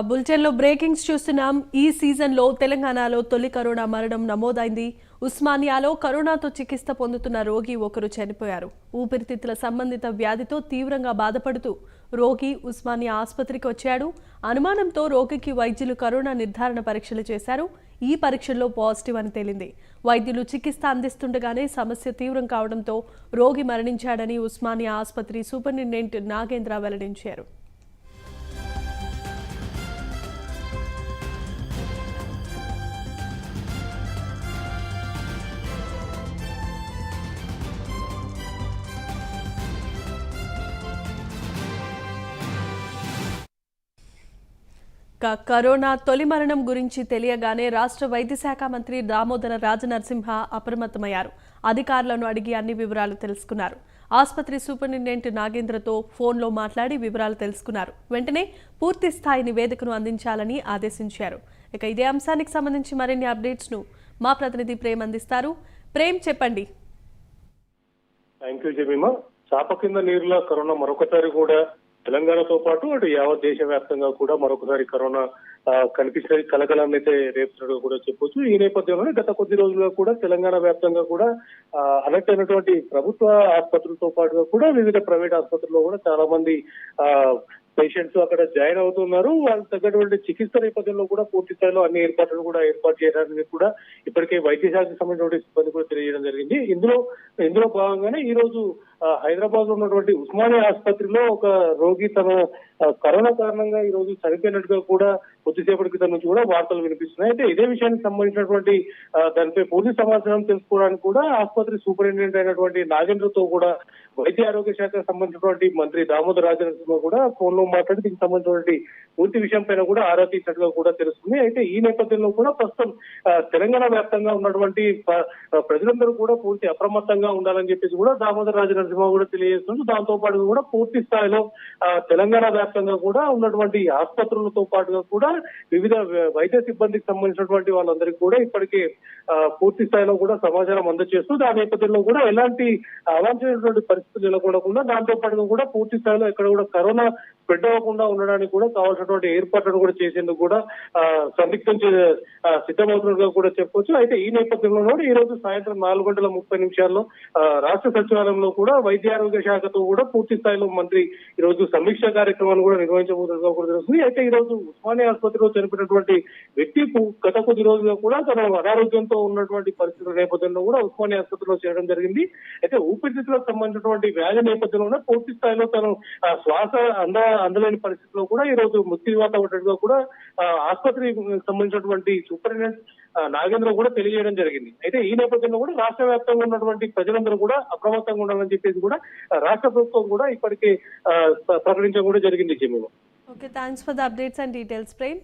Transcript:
బులెటిన్లో బ్రేకింగ్స్ చూస్తున్నాం. ఈ సీజన్లో తెలంగాణలో తొలి కరోనా మరణం నమోదైంది. ఉస్మానియాలో కరోనాతో చికిత్స పొందుతున్న రోగి ఒకరు చనిపోయారు. ఊపిరితిత్తుల సంబంధిత వ్యాధితో తీవ్రంగా బాధపడుతూ రోగి ఉస్మానియా ఆసుపత్రికి వచ్చాడు. అనుమానంతో రోగికి వైద్యులు కరోనా నిర్ధారణ పరీక్షలు చేశారు. ఈ పరీక్షల్లో పాజిటివ్ అని తేలింది. వైద్యులు చికిత్స అందిస్తుండగానే సమస్య తీవ్రం కావడంతో రోగి మరణించాడని ఉస్మానియా ఆసుపత్రి సూపరింటెండెంట్ నాగేంద్ర వెల్లడించారు. కరోనా తొలి మరణం గురించి తెలియగానే రాష్ట్ర వైద్య శాఖ మంత్రి దామోదర రాజనరసింహ అప్రమత్తమయ్యారు. అధికారులను అడిగి అన్ని వివరాలు తెలుసుకున్నారు. ఆసుపత్రి సూపరింటెండెంట్ నాగేంద్రతో ఫోన్లో మాట్లాడి వివరాలు తెలుసుకున్నారు. వెంటనే పూర్తి స్థాయి నివేదికను అందించాలని ఆదేశించారు. ఇక ఇదే అంశానికి సంబంధించి మరిన్ని అప్డేట్స్ ను మా ప్రతినిధి ప్రేమ్ అందిస్తారు. ప్రేమ్, చెప్పండి. Thank you Jemimah. చాప కింద నీరులో కరోనా మరొకసారి కూడా తెలంగాణతో పాటు అటు యావత్ దేశవ్యాప్తంగా కూడా మరొకసారి కరోనా కనిపించే కలకలాన్ని అయితే రేపుతున్నట్టు కూడా చెప్పొచ్చు. ఈ నేపథ్యంలోనే గత కొద్ది రోజులుగా కూడా తెలంగాణ వ్యాప్తంగా కూడా అలర్ట్ అయినటువంటి ప్రభుత్వ ఆసుపత్రులతో పాటుగా కూడా వివిధ ప్రైవేట్ ఆసుపత్రుల్లో కూడా చాలా మంది పేషెంట్స్ అక్కడ జాయిన్ అవుతున్నారు. వాళ్ళకి తగ్గటువంటి చికిత్స నేపథ్యంలో కూడా పూర్తి స్థాయిలో అన్ని ఏర్పాట్లు కూడా ఏర్పాటు చేయడానికి కూడా ఇప్పటికే వైద్య శాఖకు సంబంధించిన సిబ్బంది కూడా తెలియజేయడం జరిగింది. ఇందులో భాగంగానే ఈ రోజు హైదరాబాద్ లో ఉన్నటువంటి ఉస్మానియా ఆసుపత్రిలో ఒక రోగి తన కరోనా కారణంగా ఈ రోజు చనిపోయినట్టుగా కూడా కొద్దిసేపటి క్రితం నుంచి కూడా వార్తలు వినిపిస్తున్నాయి. అయితే ఇదే విషయానికి సంబంధించినటువంటి దానిపై పూర్తి సమాచారం తెలుసుకోవడానికి కూడా ఆసుపత్రి సూపరింటెండెంట్ అయినటువంటి నాగేంద్రతో కూడా వైద్య ఆరోగ్య శాఖకు సంబంధించినటువంటి మంత్రి దామోదర రాజనరసింహ కూడా ఫోన్ లో మాట్లాడి దీనికి సంబంధించినటువంటి పూర్తి విషయం పైన కూడా ఆరా తీసినట్టుగా కూడా తెలుస్తుంది. అయితే ఈ నేపథ్యంలో కూడా ప్రస్తుతం తెలంగాణ వ్యాప్తంగా ఉన్నటువంటి ప్రజలందరూ కూడా పూర్తి అప్రమత్తంగా ఉండాలని చెప్పేసి కూడా దామోదర రాజనరసింహ కూడా తెలియజేస్తుంది. దాంతో పాటు కూడా పూర్తి స్థాయిలో తెలంగాణ వ్యాప్తంగా కూడా ఉన్నటువంటి ఆసుపత్రులతో పాటుగా కూడా వివిధ వైద్య సిబ్బందికి సంబంధించినటువంటి వాళ్ళందరికీ కూడా ఇప్పటికే పూర్తి స్థాయిలో కూడా సమాచారం అందజేస్తూ దాని నేపథ్యంలో కూడా ఎలాంటి అవాంఛనీయమైనటువంటి పరిస్థితులు నెలకొనకుండా దాంతో పాటుగా కూడా పూర్తి స్థాయిలో ఇక్కడ కూడా కరోనా స్ప్రెడ్ అవ్వకుండా ఉండడానికి కూడా కావాల్సినటువంటి ఏర్పాట్లను కూడా చేసేందుకు కూడా సిద్ధమవుతున్నట్టుగా కూడా చెప్పొచ్చు. అయితే ఈ నేపథ్యంలో ఈ రోజు సాయంత్రం 4:30 రాష్ట్ర సచివాలయంలో కూడా వైద్య ఆరోగ్య శాఖతో కూడా పూర్తి స్థాయిలో మంత్రి ఈ రోజు సమీక్ష కార్యక్రమాన్ని కూడా నిర్వహించబోతున్నట్టుగా కూడా తెలుస్తుంది. అయితే ఈ రోజు ఉస్మానియా ఆసుపత్రిలో చనిపోయినటువంటి వ్యక్తి గత కొద్ది రోజులుగా కూడా తన అనారోగ్యంతో ఉన్నటువంటి పరిస్థితుల నేపథ్యంలో కూడా ఉస్మానియా ఆసుపత్రిలో చేయడం జరిగింది. అయితే ఊపిరితిత్తులకు సంబంధించినటువంటి వ్యాధి నేపథ్యంలోనే పూర్తి స్థాయిలో తను శ్వాస అందలేని పరిస్థితిలో కూడా ఈ రోజు మృత్యువాత ఉన్నట్టుగా కూడా ఆసుపత్రికి సంబంధించినటువంటి సూపరింటెండెంట్ నాగేంద్ర కూడా తెలియజేయడం జరిగింది. అయితే ఈ నేపథ్యంలో కూడా రాష్ట్ర వ్యాప్తంగా ఉన్నటువంటి ప్రజలందరూ కూడా అప్రమత్తంగా ఉండాలని చెప్పేసి కూడా రాష్ట్ర ప్రభుత్వం కూడా ఇప్పటికే ప్రకటించడం కూడా జరిగింది. Okay, thanks for the updates and details, Prem.